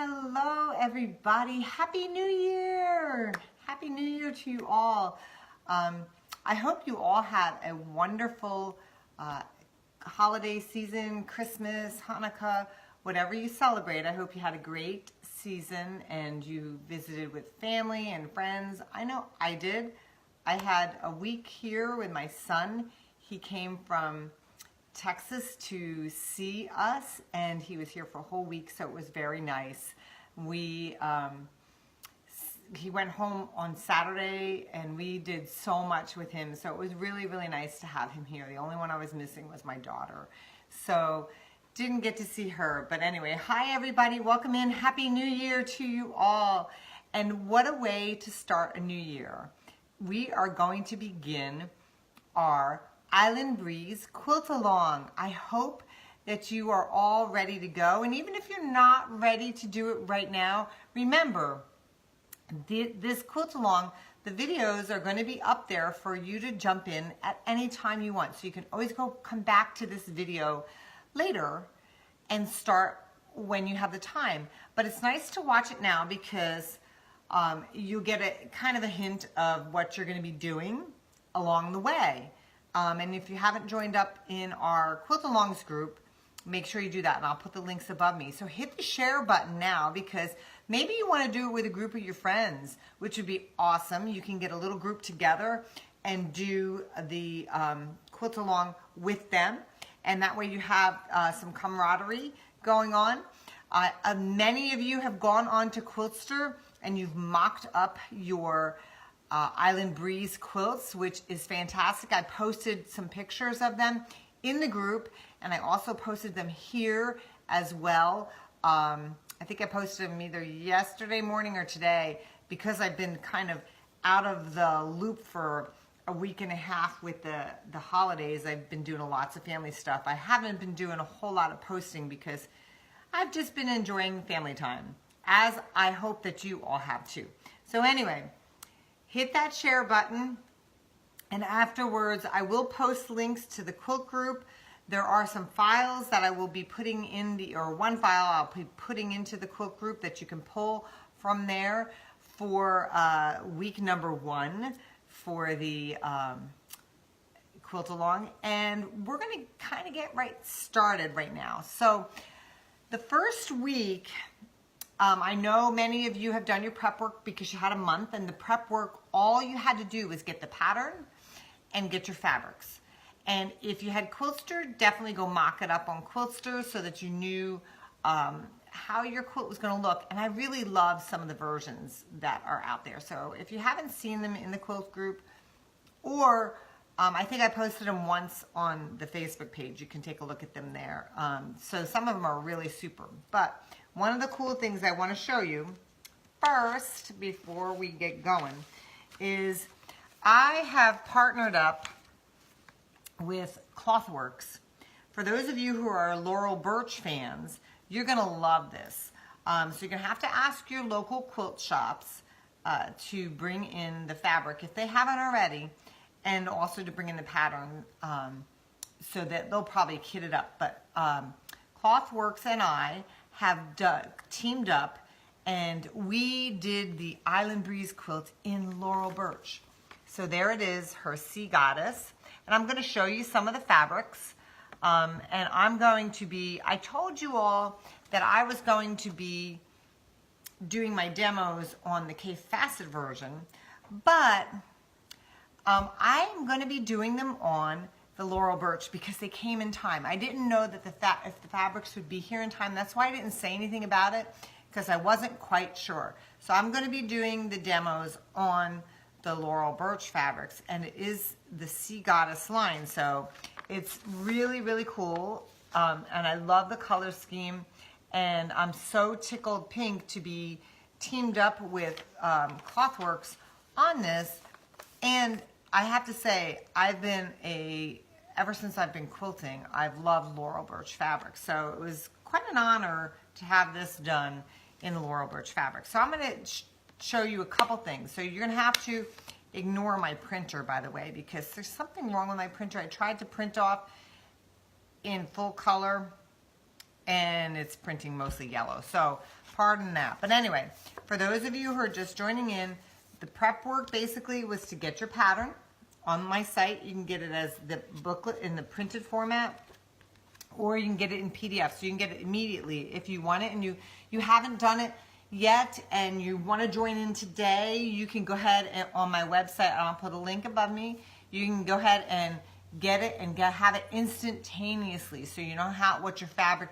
Hello everybody, Happy New Year! Happy New Year to you all. I hope you all had a wonderful holiday season, Christmas, Hanukkah, whatever you celebrate. I hope you had a great season and you visited with family and friends. I know I did. I had a week here with my son. He came from Texas to see us, and he was here for a whole week, so it was very nice. He went home on Saturday, and we did so much with him, so it was really, really nice to have him here. The only one I was missing was my daughter, so didn't get to see her. But anyway, hi everybody, welcome in. Happy New Year to you all, and what a way to start a new year. We are going to begin our Island Breeze Quilt Along. I hope that you are all ready to go, and even if you're not ready to do it right now, remember this Quilt Along, the videos are going to be up there for you to jump in at any time you want, so you can always come back to this video later and start when you have the time. But it's nice to watch it now because you'll get a kind of a hint of what you're going to be doing along the way. And if you haven't joined up in our Quilt Alongs group, make sure you do that, and I'll put the links above me. So hit the share button now, because maybe you want to do it with a group of your friends, which would be awesome. You can get a little group together and do the Quilt Along with them, and that way you have some camaraderie going on. Many of you have gone on to Quiltster and you've mocked up your Island Breeze quilts, which is fantastic. I posted some pictures of them in the group, and I also posted them here as well. I think I posted them either yesterday morning or today, because I've been kind of out of the loop for a week and a half with the holidays. I've been doing lots of family stuff. I haven't been doing a whole lot of posting because I've just been enjoying family time, as I hope that you all have too. So anyway, hit that share button, and afterwards I will post links to the quilt group. There are some files that I will be putting in one file I'll be putting into the quilt group that you can pull from there for week number 1 for the Quilt Along. And we're going to kind of get right started right now. So the first week, I know many of you have done your prep work because you had a month, and the prep work, all you had to do was get the pattern and get your fabrics. And if you had Quiltster, definitely go mock it up on Quiltster so that you knew how your quilt was going to look. And I really love some of the versions that are out there. So if you haven't seen them in the quilt group, or I think I posted them once on the Facebook page, you can take a look at them there. So some of them are really super. But one of the cool things I want to show you first, before we get going, is I have partnered up with Clothworks. For those of you who are Laurel Burch fans, you're going to love this. So you're going to have to ask your local quilt shops to bring in the fabric if they haven't already, and also to bring in the pattern so that they'll probably kit it up. But Clothworks and I have teamed up, and we did the Island Breeze quilt in Laurel Burch. So there it is, her Sea Goddess. And I'm going to show you some of the fabrics. And I'm going to be, I told you all that I was going to be doing my demos on the K-Facet version, but I'm going to be doing them on the Laurel Burch because they came in time. I didn't know that if the fabrics would be here in time. That's why I didn't say anything about it, because I wasn't quite sure. So I'm going to be doing the demos on the Laurel Burch fabrics, and it is the Sea Goddess line. So it's really, really cool, and I love the color scheme, and I'm so tickled pink to be teamed up with Clothworks on this. And I have to say, ever since I've been quilting, I've loved Laurel Burch fabric. So it was quite an honor to have this done in the Laurel Burch fabric. So I'm going to show you a couple things. So you're going to have to ignore my printer, by the way, because there's something wrong with my printer. I tried to print off in full color, and it's printing mostly yellow. So pardon that. But anyway, for those of you who are just joining in, the prep work basically was to get your pattern. On my site, you can get it as the booklet in the printed format, or you can get it in PDF, so you can get it immediately. If you want it and you haven't done it yet and you want to join in today, you can go ahead and on my website, I'll put a link above me, you can go ahead and get it and have it instantaneously, so you know what your fabric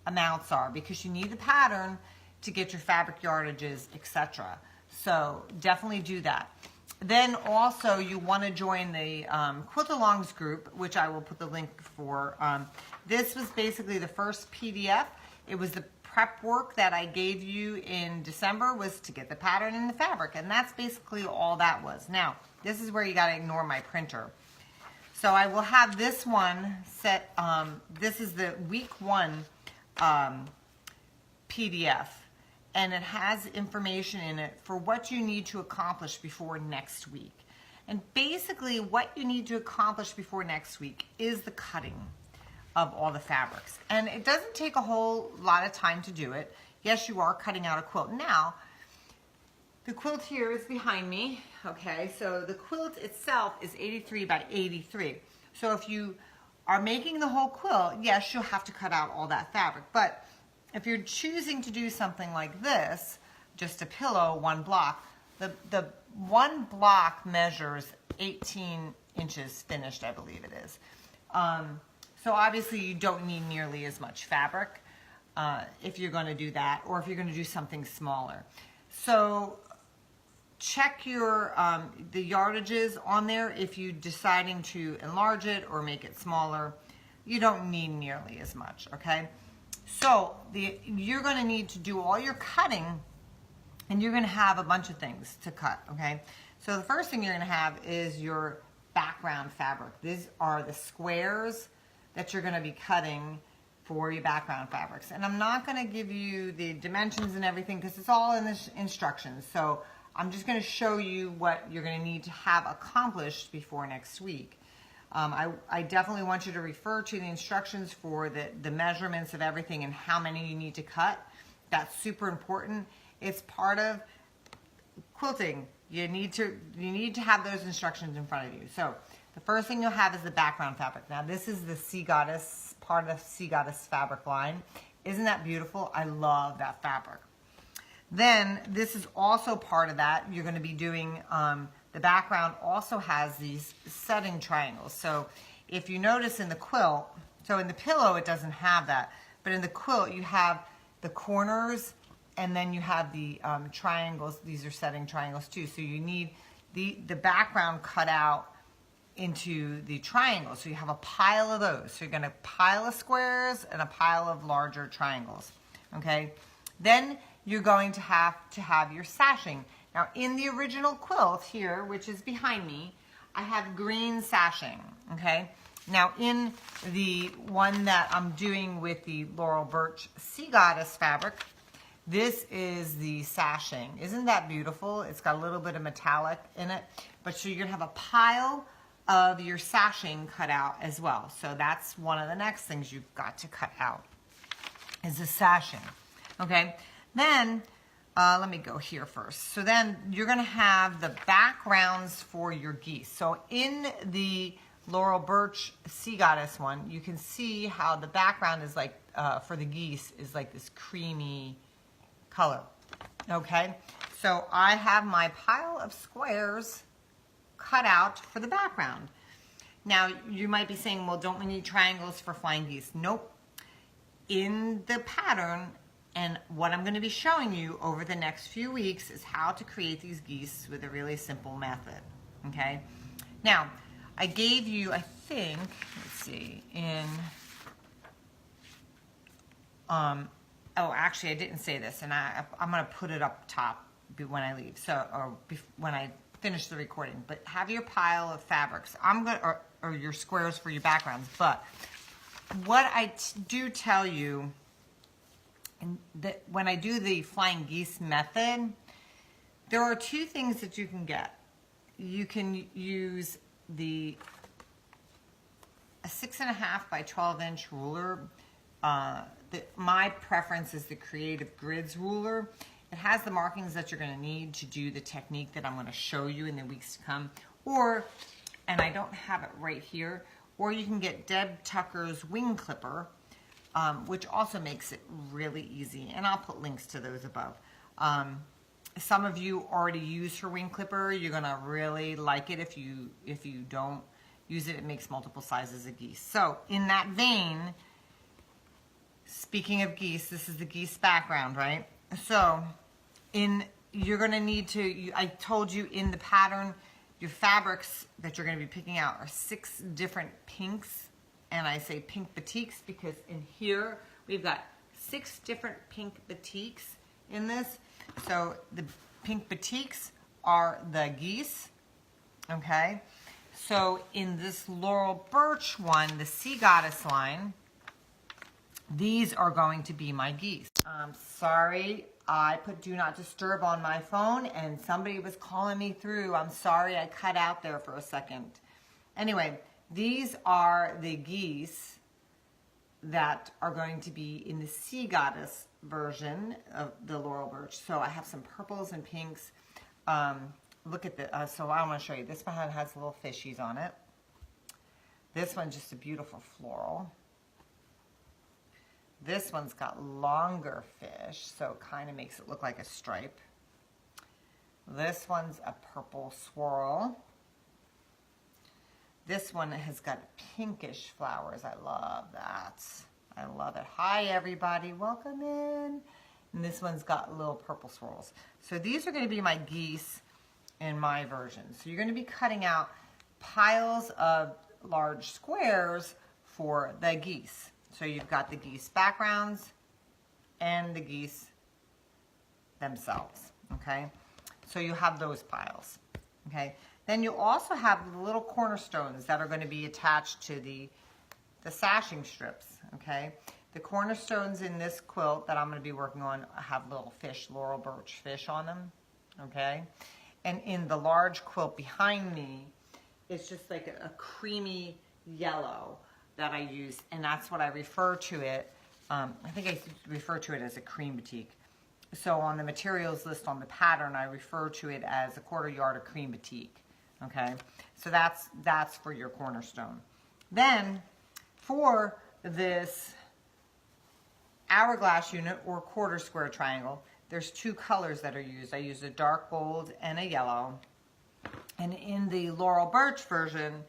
amounts are, because you need the pattern to get your fabric yardages, etc. So definitely do that. Then also you want to join the Quilt Alongs group, which I will put the link for. This was basically the first PDF. It was the prep work that I gave you in December, was to get the pattern and the fabric, and that's basically all that was. Now, this is where you got to ignore my printer. So I will have this one set, this is the week 1 PDF, and it has information in it for what you need to accomplish before next week. And basically what you need to accomplish before next week is the cutting of all the fabrics. And it doesn't take a whole lot of time to do it. Yes, you are cutting out a quilt. Now, the quilt here is behind me, okay? So the quilt itself is 83 by 83. So if you are making the whole quilt, yes, you'll have to cut out all that fabric. But if you're choosing to do something like this, just a pillow, 1 block, the 1 block measures 18 inches finished, I believe it is. So obviously you don't need nearly as much fabric if you're going to do that, or if you're going to do something smaller. So check your the yardages on there. If you're deciding to enlarge it or make it smaller, you don't need nearly as much, okay? So you're going to need to do all your cutting, and you're going to have a bunch of things to cut, okay? So the first thing you're going to have is your background fabric. These are the squares that you're going to be cutting for your background fabrics. And I'm not going to give you the dimensions and everything because it's all in the instructions. So I'm just going to show you what you're going to need to have accomplished before next week. I definitely want you to refer to the instructions for the measurements of everything and how many you need to cut. That's super important. It's part of quilting. You need to have those instructions in front of you. So the first thing you'll have is the background fabric. Now this is the Sea Goddess, part of the Sea Goddess fabric line. Isn't that beautiful? I love that fabric. Then this is also part of that. You're going to be doing, the background also has these setting triangles. So if you notice in the quilt, so in the pillow it doesn't have that, but in the quilt you have the corners and then you have the triangles. These are setting triangles too. So you need the background cut out into the triangles. So you have a pile of those. So you're going to pile of squares and a pile of larger triangles. Okay. Then you're going to have your sashing. Now in the original quilt here, which is behind me, I have green sashing. Okay. Now in the one that I'm doing with the Laurel Burch Sea Goddess fabric, this is the sashing. Isn't that beautiful? It's got a little bit of metallic in it. But so you're going to have a pile of your sashing cut out as well. So that's one of the next things you've got to cut out is the sashing. Okay. Then let me go here first. So then you're going to have the backgrounds for your geese. So in the Laurel Burch Sea Goddess one, you can see how the background is like, for the geese, is like this creamy color. Okay, so I have my pile of squares cut out for the background. Now you might be saying, well, don't we need triangles for flying geese? Nope. In the pattern, and what I'm going to be showing you over the next few weeks is how to create these geese with a really simple method. Okay, now I gave you, I think, let's see, in oh, actually, I didn't say this, and I'm going to put it up top when I leave, so when I finish the recording. But have your pile of fabrics. Or your squares for your backgrounds. But what I do tell you, that when I do the flying geese method, there are two things that you can get. You can use a 6.5 by 12 inch ruler. my preference is the Creative Grids ruler. It has the markings that you're going to need to do the technique that I'm going to show you in the weeks to come. Or, and I don't have it right here, or you can get Deb Tucker's wing clipper, which also makes it really easy. And I'll put links to those above. Some of you already use her wing clipper. You're going to really like it. If you don't use it, it makes multiple sizes of geese. So in that vein, speaking of geese, this is the geese background, right? So you're going to need to, I told you in the pattern, your fabrics that you're going to be picking out are 6 different pinks. And I say pink batiks because in here we've got 6 different pink batiks in this. So the pink batiks are the geese, okay? So in this Laurel Burch one, the Sea Goddess line, these are going to be my geese. Sorry, I put do not disturb on my phone and somebody was calling me through. I'm sorry I cut out there for a second. Anyway, these are the geese that are going to be in the Sea Goddess version of the Laurel Burch. So I have some purples and pinks. Look at the, so I want to show you. This one has little fishies on it. This one's just a beautiful floral. This one's got longer fish, so it kind of makes it look like a stripe. This one's a purple swirl. This one has got pinkish flowers. I love that. I love it. Hi, everybody. Welcome in. And this one's got little purple swirls. So these are going to be my geese in my version. So you're going to be cutting out piles of large squares for the geese. So you've got the geese backgrounds and the geese themselves, okay? So you have those piles, okay? Then you also have the little cornerstones that are going to be attached to the sashing strips, okay? The cornerstones in this quilt that I'm going to be working on have little fish, Laurel Burch fish on them, okay? And in the large quilt behind me, it's just like a creamy yellow that I use, and that's what I refer to it. I think I refer to it as a cream batik. So on the materials list on the pattern, I refer to it as a 1/4 yard of cream batik. Okay, so that's for your cornerstone. Then for this hourglass unit or 1/4 square triangle, there's 2 colors that are used. I use a dark gold and a yellow. And in the Laurel Burch version,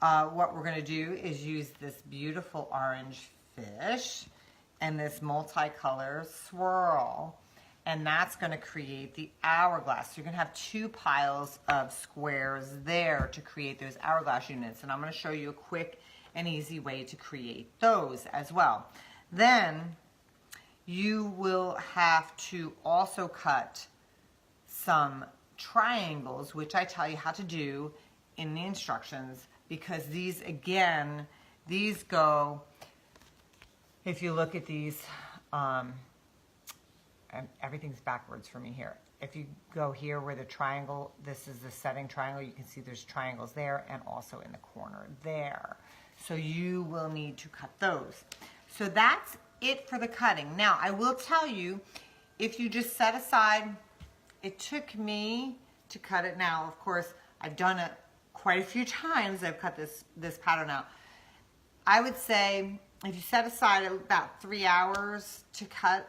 what we're going to do is use this beautiful orange fish and this multicolor swirl, and that's going to create the hourglass. So you're going to have 2 piles of squares there to create those hourglass units, and I'm going to show you a quick and easy way to create those as well. Then you will have to also cut some triangles, which I tell you how to do in the instructions, because these, again, these go, if you look at these, and everything's backwards for me here. If you go here where the triangle, this is the setting triangle, you can see there's triangles there and also in the corner there. So you will need to cut those. So that's it for the cutting. Now, I will tell you, if you just set aside, it took me to cut it now. Of course, I've done it quite a few times. I've cut this pattern out. I would say if you set aside about 3 hours to cut,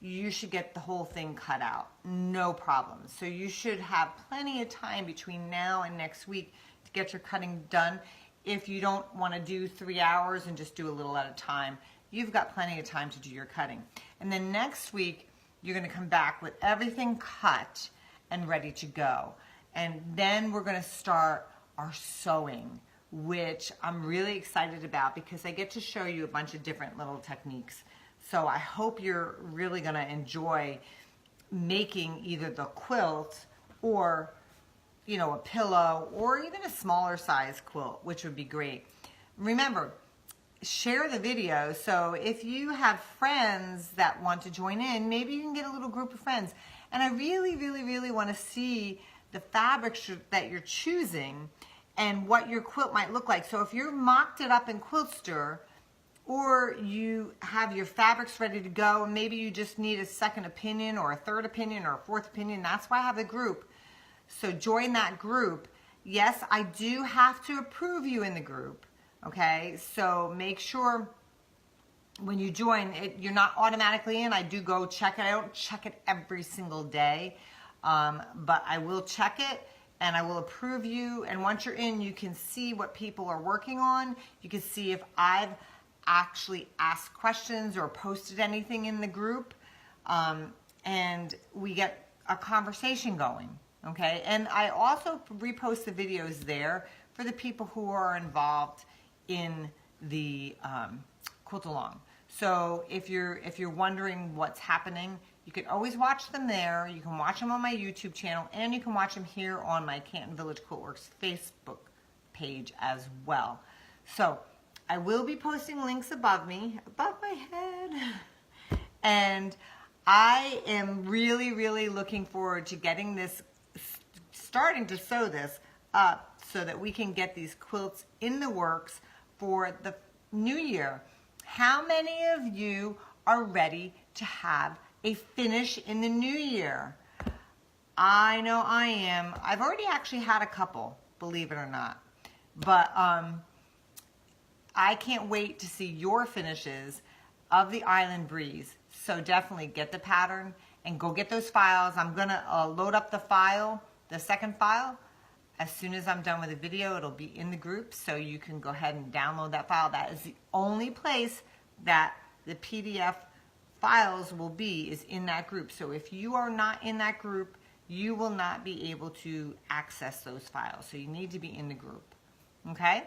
you should get the whole thing cut out. No problem. So you should have plenty of time between now and next week to get your cutting done. If you don't want to do 3 hours and just do a little at a time, you've got plenty of time to do your cutting. And then next week, you're going to come back with everything cut and ready to go. And then we're going to start our sewing, which I'm really excited about because I get to show you a bunch of different little techniques. So I hope you're really going to enjoy making either the quilt or, you know, a pillow or even a smaller size quilt, which would be great. Remember, share the video. So if you have friends that want to join in, maybe you can get a little group of friends. And I really, really, really want to see the fabrics that you're choosing and what your quilt might look like. So if you're mocked it up in Quiltster, or you have your fabrics ready to go and maybe you just need a second opinion or a third opinion or a fourth opinion. That's why I have a group. So join that group. Yes, I do have to approve you in the group, okay? So make sure when you join, you're not automatically in. I do go check it. I don't check it every single day, but I will check it and I will approve you. And once you're in, you can see what people are working on. You can see if I've actually asked questions or posted anything in the group, and we get a conversation going, okay? And I also repost the videos there for the people who are involved in the Quilt Along. So if you're wondering what's happening, you can always watch them there. You can watch them on my YouTube channel, and you can watch them here on my Canton Village Quiltworks Facebook page as well. So I will be posting links above me, above my head. And I am really, really looking forward to getting this, starting to sew this up so that we can get these quilts in the works for the new year. How many of you are ready to have a finish in the new year? I know I am. I've already actually had a couple, believe it or not. But I can't wait to see your finishes of the Island Breeze. So definitely get the pattern and go get those files. I'm gonna load up the file, the second file. As soon as I'm done with the video, it'll be in the group, so you can go ahead and download that file. That is the only place that the PDF files will be, is in that group. So if you are not in that group, you will not be able to access those files. So you need to be in the group, okay?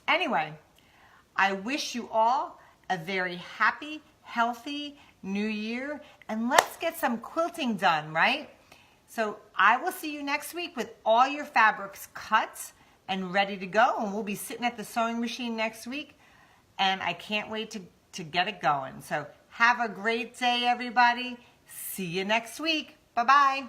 Anyway, I wish you all a very happy, healthy new year, and let's get some quilting done, right? So I will see you next week with all your fabrics cut and ready to go, and we'll be sitting at the sewing machine next week, and I can't wait to get it going. So have a great day, everybody. See you next week. Bye-bye.